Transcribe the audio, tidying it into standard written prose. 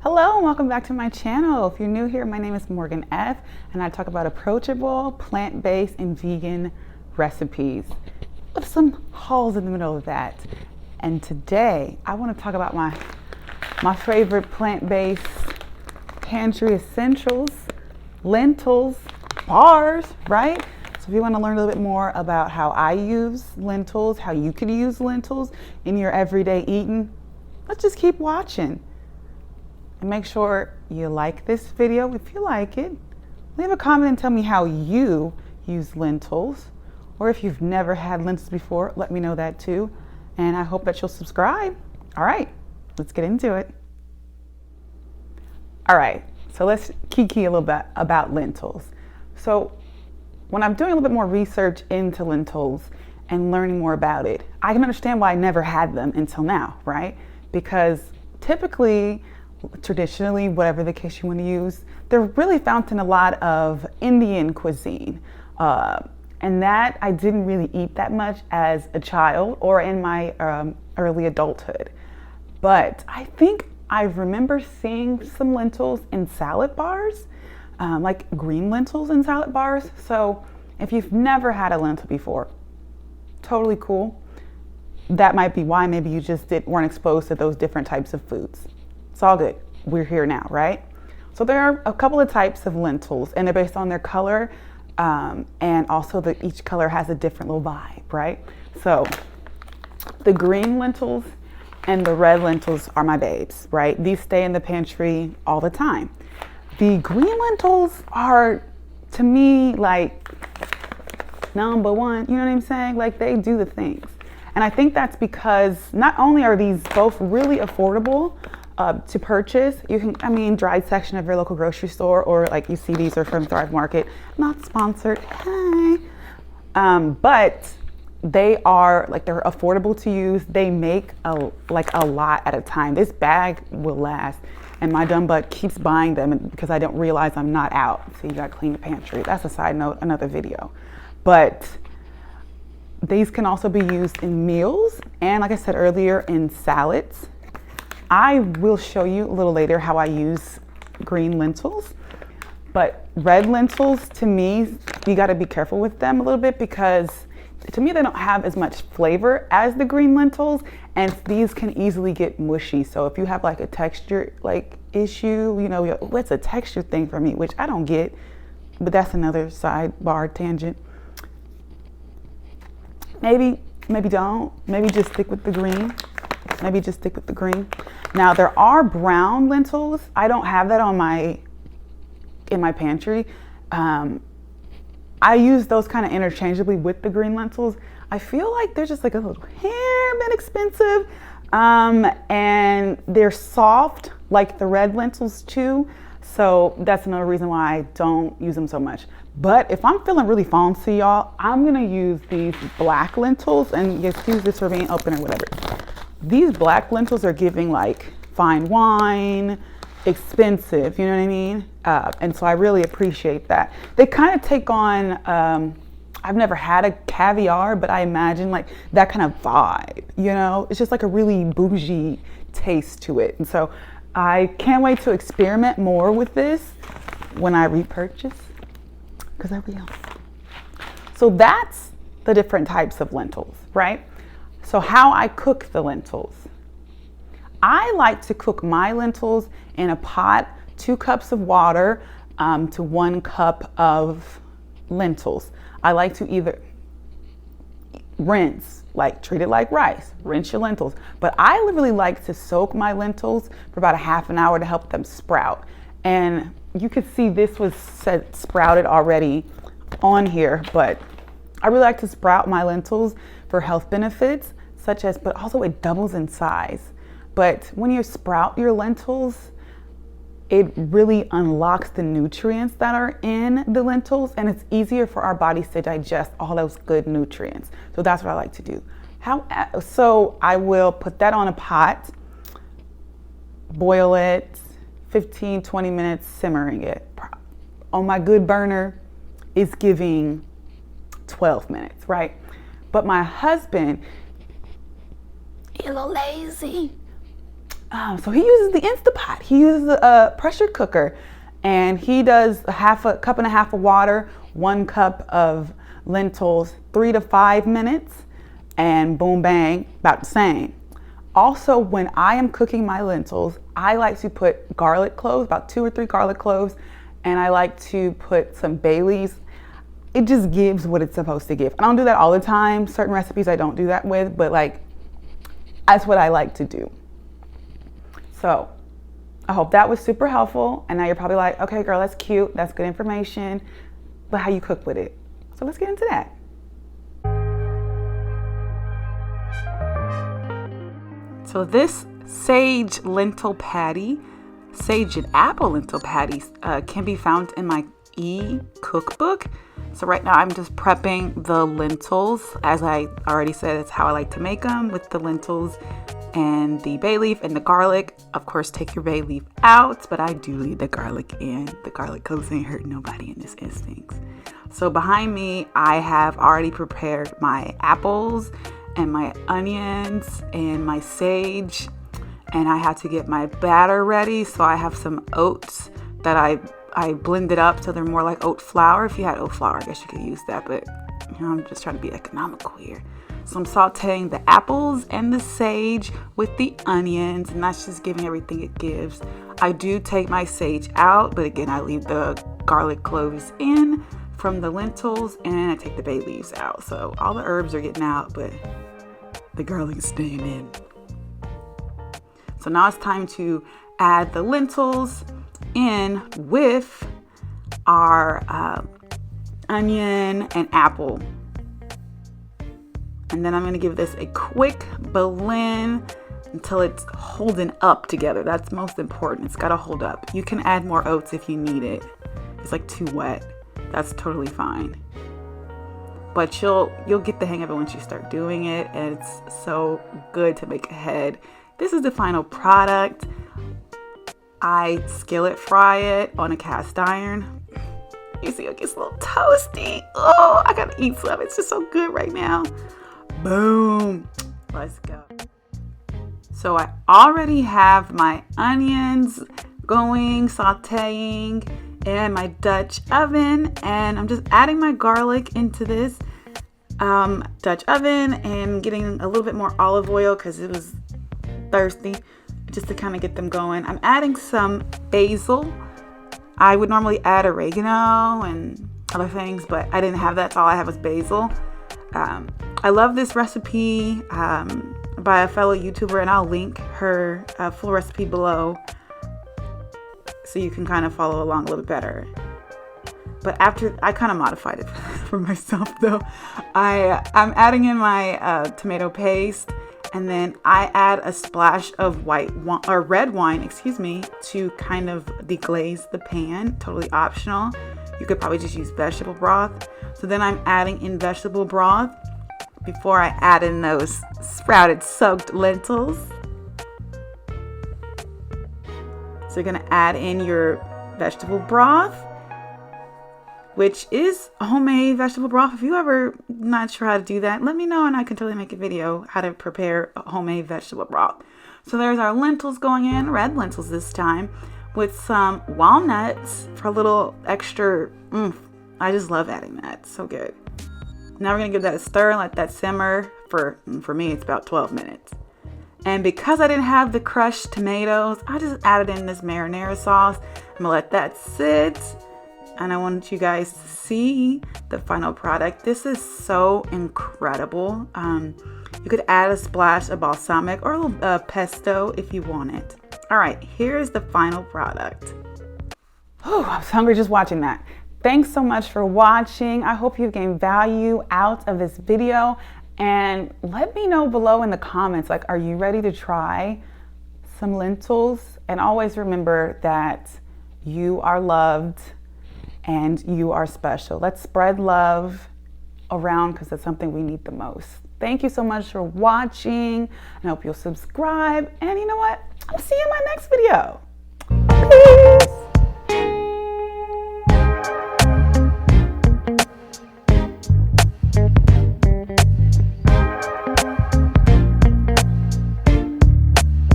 Hello and welcome back to my channel. If you're new here, my name is Morgane F and I talk about approachable, plant-based and vegan recipes with some hauls in the middle of that. And today I want to talk about my favorite plant-based pantry essentials, lentils, bars, right? So if you want to learn a little bit more about how I use lentils, how you could use lentils in your everyday eating, let's just keep watching. And make sure you like this video if you like it. Leave a comment and tell me how you use lentils. Or if you've never had lentils before, let me know that too. And I hope that you'll subscribe. All right, let's get into it. All right, so let's kiki a little bit about lentils. So when I'm doing a little bit more research into lentils and learning more about it, I can understand why I never had them until now, right? Because typically, traditionally, whatever the case you want to use, they're really found in a lot of Indian cuisine. And that I didn't really eat that much as a child or in my early adulthood. But I think I remember seeing some lentils in salad bars, like green lentils in salad bars. So if you've never had a lentil before, totally cool. That might be why maybe you just weren't exposed to those different types of foods. It's all good. We're here now, right? So there are a couple of types of lentils and they're based on their color and also each color has a different little vibe, right? So the green lentils and the red lentils are my babes, right? These stay in the pantry all the time. The green lentils are, to me, like number one, you know what I'm saying? Like they do the things. And I think that's because not only are these both really affordable to purchase, you can, dried section of your local grocery store, or like you see these are from Thrive Market, not sponsored, hey. But they are like, they're affordable to use. They make a lot at a time. This bag will last. And my dumb butt keeps buying them because I don't realize I'm not out. So you gotta clean the pantry. That's a side note, another video. But these can also be used in meals and, like I said earlier, in salads. I will show you a little later how I use green lentils. But red lentils, to me, you gotta be careful with them a little bit because to me, they don't have as much flavor as the green lentils, and these can easily get mushy. So if you have like a texture issue, what's a texture thing for me, which I don't get, but that's another sidebar tangent. Maybe don't. Maybe just stick with the green. Maybe just stick with the green. Now there are brown lentils. I don't have that in my pantry. I use those kind of interchangeably with the green lentils. I feel like they're just like a little hair bit expensive. And they're soft like the red lentils too. So that's another reason why I don't use them so much. But if I'm feeling really fancy, y'all, I'm gonna use these black lentils, and excuse this for being open or whatever. These black lentils are giving like fine wine, expensive, you know what I mean? And so I really appreciate that. They kind of take on, I've never had a caviar, but I imagine like that kind of vibe, It's just like a really bougie taste to it. And so I can't wait to experiment more with this when I repurchase, because I will. So that's the different types of lentils, right? So how I cook the lentils. I like to cook my lentils in a pot, 2 cups of water to 1 cup of lentils. I like to either rinse, like treat it like rice, rinse your lentils. But I really like to soak my lentils for about a half an hour to help them sprout. And you could see this was sprouted already on here, but I really like to sprout my lentils for health benefits, but also it doubles in size. But when you sprout your lentils, it really unlocks the nutrients that are in the lentils, and it's easier for our bodies to digest all those good nutrients. So that's what I like to do. So I will put that on a pot, boil it, 15, 20 minutes, simmering it. On my good burner, it's giving 12 minutes, right? But my husband, he's a little lazy. So he uses the Instapot. He uses a pressure cooker, and he does a cup and a half of water, 1 cup of lentils, 3 to 5 minutes, and boom, bang, about the same. Also, when I am cooking my lentils, I like to put garlic cloves, about 2 or 3 garlic cloves, and I like to put some bay leaves. It just gives what it's supposed to give. I don't do that all the time. Certain recipes I don't do that with, but like, that's what I like to do. So I hope that was super helpful. And now you're probably like, okay, girl, that's cute. That's good information. But how you cook with it? So let's get into that. So this sage lentil patty, sage and apple lentil patties can be found in my e-cookbook. So right now I'm just prepping the lentils. As I already said, it's how I like to make them, with the lentils and the bay leaf and the garlic. Of course, take your bay leaf out, but I do leave the garlic in. The garlic cloves ain't hurt nobody in this instance. So behind me, I have already prepared my apples and my onions and my sage, and I had to get my batter ready. So I have some oats that I blended up so they're more like oat flour. If you had oat flour, I guess you could use that, but you know, I'm just trying to be economical here. So I'm sauteing the apples and the sage with the onions, and that's just giving everything it gives. I do take my sage out, but again, I leave the garlic cloves in from the lentils, and I take the bay leaves out. So all the herbs are getting out, but the garlic is staying in. So now it's time to add the lentils in with our onion and apple. And then I'm going to give this a quick blend until it's holding up together. That's most important. It's got to hold up. You can add more oats if you need it. It's like too wet. That's totally fine. But you'll get the hang of it once you start doing it, and it's so good to make ahead. This is the final product. I skillet fry it on a cast iron. You see, it gets a little toasty. Oh, I gotta eat some. It's just so good right now. Boom. Let's go. So I already have my onions going, sauteing in my Dutch oven, and I'm just adding my garlic into this Dutch oven and getting a little bit more olive oil because it was thirsty, just to kind of get them going. I'm adding some basil. I would normally add oregano and other things, but I didn't have that, so all I have was basil. I love this recipe by a fellow YouTuber, and I'll link her full recipe below so you can kind of follow along a little bit better. But after, I kind of modified it for myself though. I'm adding in my tomato paste, and then I add a splash of red wine, to kind of deglaze the pan. Totally optional. You could probably just use vegetable broth. So then I'm adding in vegetable broth before I add in those sprouted soaked lentils. So you're gonna add in your vegetable broth, which is homemade vegetable broth. If you ever not sure how to do that, let me know and I can totally make a video how to prepare homemade vegetable broth. So there's our lentils going in, red lentils this time, with some walnuts for a little extra oomph. I just love adding that, so good. Now we're gonna give that a stir and let that simmer for me, it's about 12 minutes. And because I didn't have the crushed tomatoes, I just added in this marinara sauce. I'm gonna let that sit. And I want you guys to see the final product. This is so incredible. You could add a splash of balsamic or a little pesto if you want it. All right, here's the final product. Whew, I was hungry just watching that. Thanks so much for watching. I hope you've gained value out of this video. And let me know below in the comments, like, are you ready to try some lentils? And always remember that you are loved and you are special. Let's spread love around because that's something we need the most. Thank you so much for watching. I hope you'll subscribe. And you know what? I'll see you in my next video.